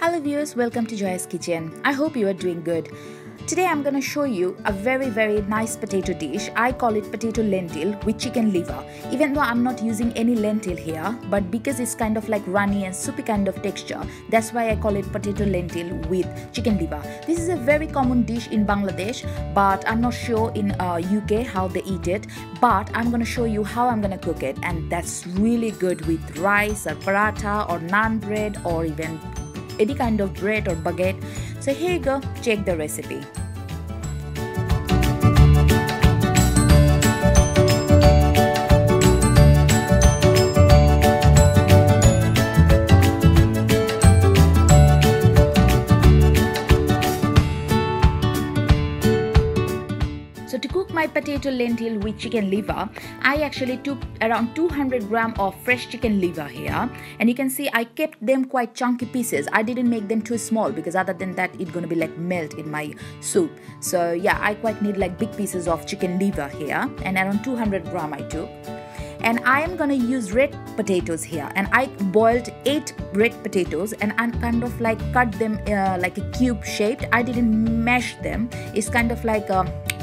Hello viewers, welcome to Joya's Kitchen. I hope you are doing good. Today I'm gonna show you a very nice potato dish. I call it potato lentil with chicken liver. Even though I'm not using any lentil here, but because it's kind of like runny and soupy kind of texture, that's why I call it potato lentil with chicken liver. This is a very common dish in Bangladesh, but I'm not sure in UK how they eat it. But I'm gonna show you how I'm gonna cook it, and that's really good with rice or paratha or naan bread or even any kind of bread or baguette. So here you go, check the recipe. So to cook my potato lentil with chicken liver, I actually took around 200 gram of fresh chicken liver here, and you can see I kept them quite chunky pieces. I didn't make them too small because other than that it's gonna be like melt in my soup. So yeah, I quite need like big pieces of chicken liver here, and around 200 gram I took. And I am gonna use red potatoes here, and I boiled 8 red potatoes and I kind of like cut them like a cube shaped. I didn't mash them, it's kind of like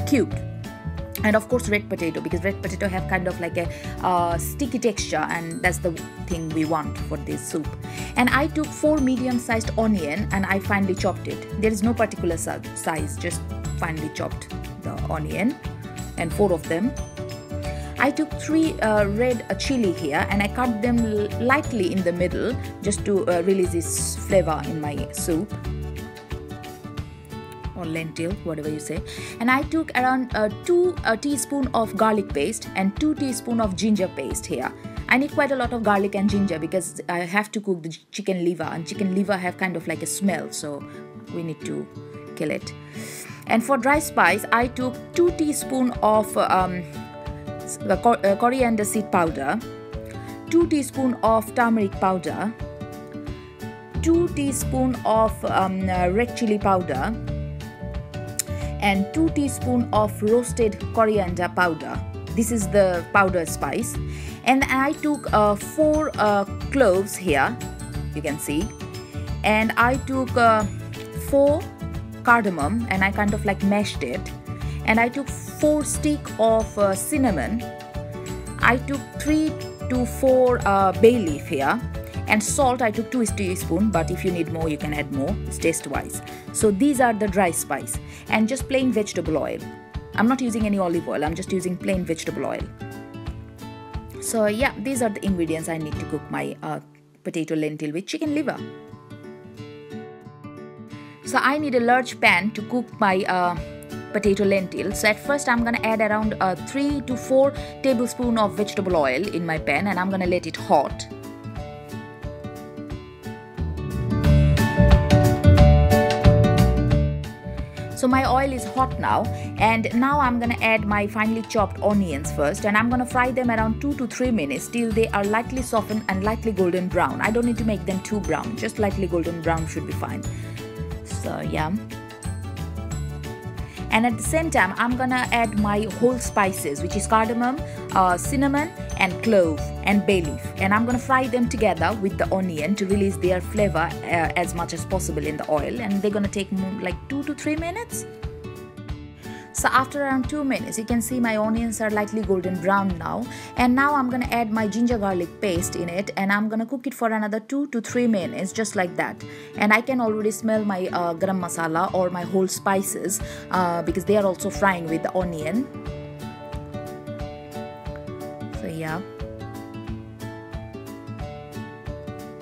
cubed. And of course red potato, because red potato have kind of like a sticky texture, and that's the thing we want for this soup. And I took 4 medium-sized onion and I finely chopped it. There is no particular size, just finely chopped the onion, and 4 of them. I took 3 red chili here, and I cut them lightly in the middle just to release this flavor in my soup, or lentil, whatever you say. And I took around 2 teaspoons of garlic paste and 2 teaspoons of ginger paste here. I need quite a lot of garlic and ginger because I have to cook the chicken liver, and chicken liver have kind of like a smell, so we need to kill it. And for dry spice, I took 2 teaspoons of coriander seed powder, 2 teaspoons of turmeric powder, 2 teaspoons of red chili powder, and 2 teaspoons of roasted coriander powder. This is the powder spice. And I took 4 cloves here, you can see. And I took 4 cardamom, and I kind of like mashed it. And I took 4 sticks of cinnamon. I took 3 to 4 bay leaf here. And salt, I took 2 teaspoons, but if you need more you can add more, it's taste wise. So these are the dry spice, and just plain vegetable oil. I'm not using any olive oil, I'm just using plain vegetable oil. So yeah, these are the ingredients I need to cook my potato lentil with chicken liver. So I need a large pan to cook my potato lentil. So at first I'm gonna add around 3 to 4 tablespoons of vegetable oil in my pan, and I'm gonna let it hot. So my oil is hot now, and now I'm gonna add my finely chopped onions first, and I'm gonna fry them around 2 to 3 minutes till they are lightly softened and lightly golden brown. I don't need to make them too brown, just lightly golden brown should be fine. So yeah. And at the same time I'm gonna add my whole spices, which is cardamom, cinnamon and clove and bay leaf, and I'm gonna fry them together with the onion to release their flavor as much as possible in the oil, and they're gonna take like 2 to 3 minutes. So after around 2 minutes, you can see my onions are lightly golden brown now, and now I'm gonna add my ginger garlic paste in it, and I'm gonna cook it for another 2 to 3 minutes, just like that. And I can already smell my garam masala or my whole spices because they are also frying with the onion. So yeah,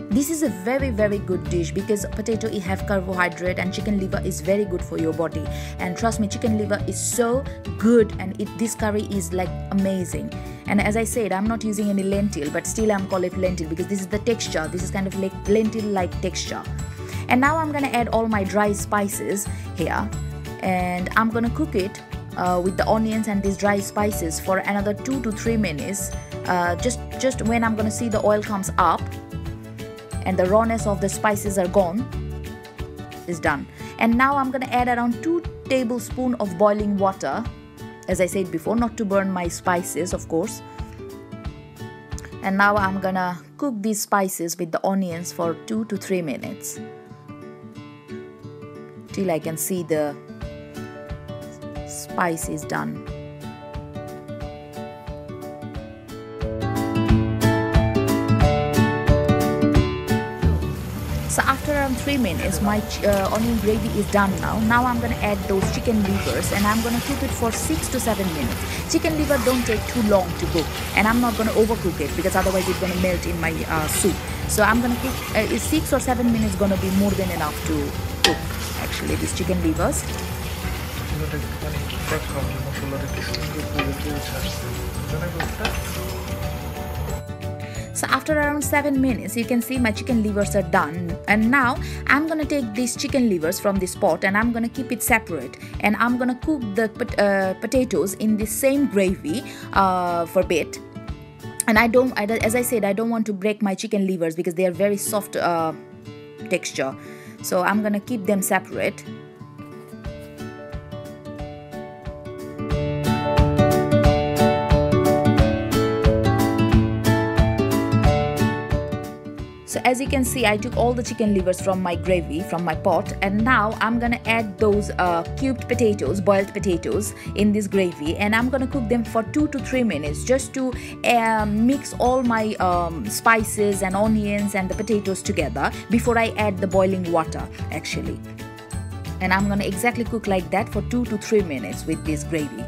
this is a very good dish because potato it have carbohydrate, and chicken liver is very good for your body. And trust me, chicken liver is so good, and this curry is like amazing. And as I said, I'm not using any lentil, but still I'm call it lentil because this is the texture. This is kind of like lentil like texture. And now I'm gonna add all my dry spices here, and I'm gonna cook it with the onions and these dry spices for another 2 to 3 minutes. Just when I'm gonna see the oil comes up and the rawness of the spices are gone, is done. And now I'm gonna add around 2 tablespoons of boiling water, as I said before, not to burn my spices, of course. And now I'm gonna cook these spices with the onions for 2 to 3 minutes. till I can see the spice is done. So after around 3 minutes, my onion gravy is done now. Now I'm going to add those chicken livers and I'm going to cook it for 6 to 7 minutes. Chicken liver don't take too long to cook, and I'm not going to overcook it because otherwise it's going to melt in my soup. So I'm going to cook 6 or 7 minutes going to be more than enough to cook actually these chicken livers. So after around 7 minutes, you can see my chicken livers are done, and now I'm gonna take these chicken livers from this pot and I'm gonna keep it separate, and I'm gonna cook the potatoes in the same gravy for a bit. And as I said, I don't want to break my chicken livers because they are very soft texture, so I'm gonna keep them separate. So as you can see, I took all the chicken livers from my gravy, from my pot, and now I'm gonna add those cubed potatoes, boiled potatoes in this gravy, and I'm gonna cook them for 2 to 3 minutes just to mix all my spices and onions and the potatoes together before I add the boiling water actually. And I'm gonna exactly cook like that for 2 to 3 minutes with this gravy.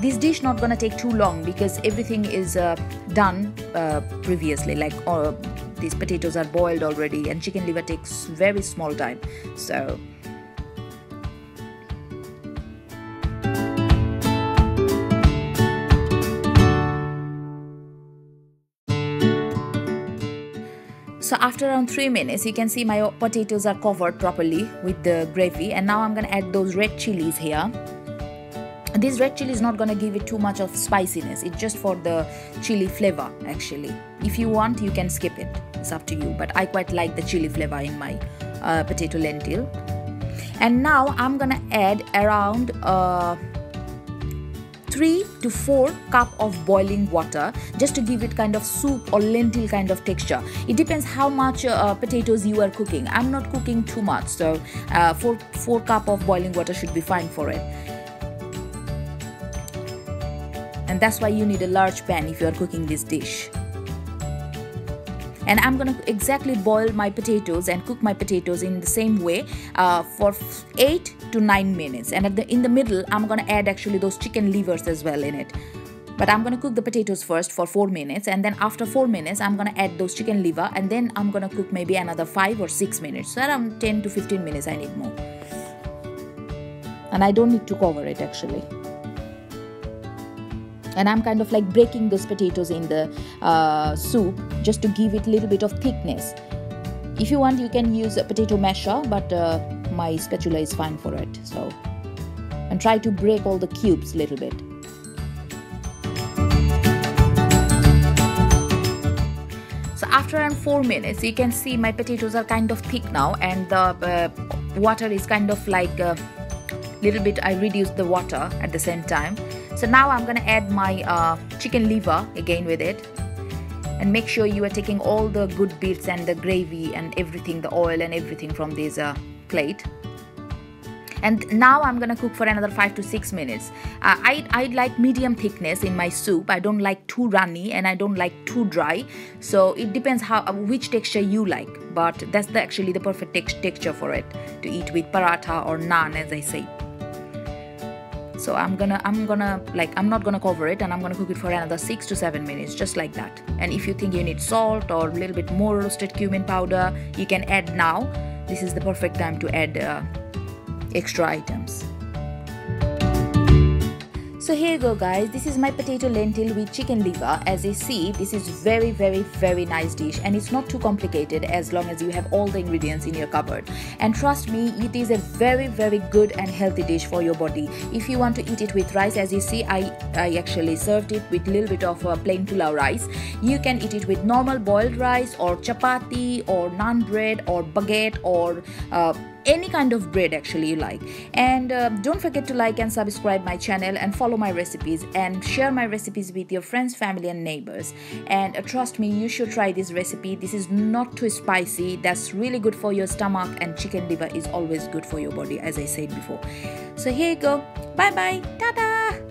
This dish not gonna take too long because everything is done previously, like these potatoes are boiled already, and chicken liver takes very small time. So after around 3 minutes, you can see my potatoes are covered properly with the gravy, and now I'm gonna add those red chilies here. This red chili is not going to give it too much of spiciness. It's just for the chili flavor actually. If you want, you can skip it. It's up to you. But I quite like the chili flavor in my potato lentil. And now I'm going to add around 3 to 4 cup of boiling water just to give it kind of soup or lentil kind of texture. It depends how much potatoes you are cooking. I'm not cooking too much, so 4 cup of boiling water should be fine for it. And that's why you need a large pan if you are cooking this dish. And I'm gonna exactly boil my potatoes and cook my potatoes in the same way for 8 to 9 minutes. And in the middle, I'm gonna add actually those chicken livers as well in it. But I'm gonna cook the potatoes first for 4 minutes, and then after 4 minutes, I'm gonna add those chicken liver, and then I'm gonna cook maybe another 5 or 6 minutes. So around 10 to 15 minutes I need more. And I don't need to cover it actually. And I'm kind of like breaking those potatoes in the soup just to give it a little bit of thickness. If you want, you can use a potato masher, but my spatula is fine for it. So, and try to break all the cubes a little bit. So after around 4 minutes, you can see my potatoes are kind of thick now, and the water is kind of like a little bit. I reduced the water at the same time. So now I'm gonna add my chicken liver again with it, and make sure you are taking all the good bits and the gravy and everything, the oil and everything from this plate. And now I'm gonna cook for another 5 to 6 minutes. I like medium thickness in my soup. I don't like too runny and I don't like too dry. So it depends which texture you like, but that's actually the perfect texture for it to eat with paratha or naan, as I say. So I'm not gonna cover it, and I'm gonna cook it for another 6 to 7 minutes, just like that. And if you think you need salt or a little bit more roasted cumin powder, you can add now. This is the perfect time to add extra items. So here you go guys, this is my potato lentil with chicken liver. As you see, this is very nice dish, and it's not too complicated as long as you have all the ingredients in your cupboard. And trust me, it is a very good and healthy dish for your body. If you want to eat it with rice, as you see, I actually served it with a little bit of plain pulao rice. You can eat it with normal boiled rice or chapati or naan bread or baguette or any kind of bread actually you like. And don't forget to like and subscribe my channel and follow my recipes and share my recipes with your friends, family and neighbors. And trust me, you should try this recipe. This is not too spicy. That's really good for your stomach, and chicken liver is always good for your body, as I said before. So here you go. Bye bye. Ta-da.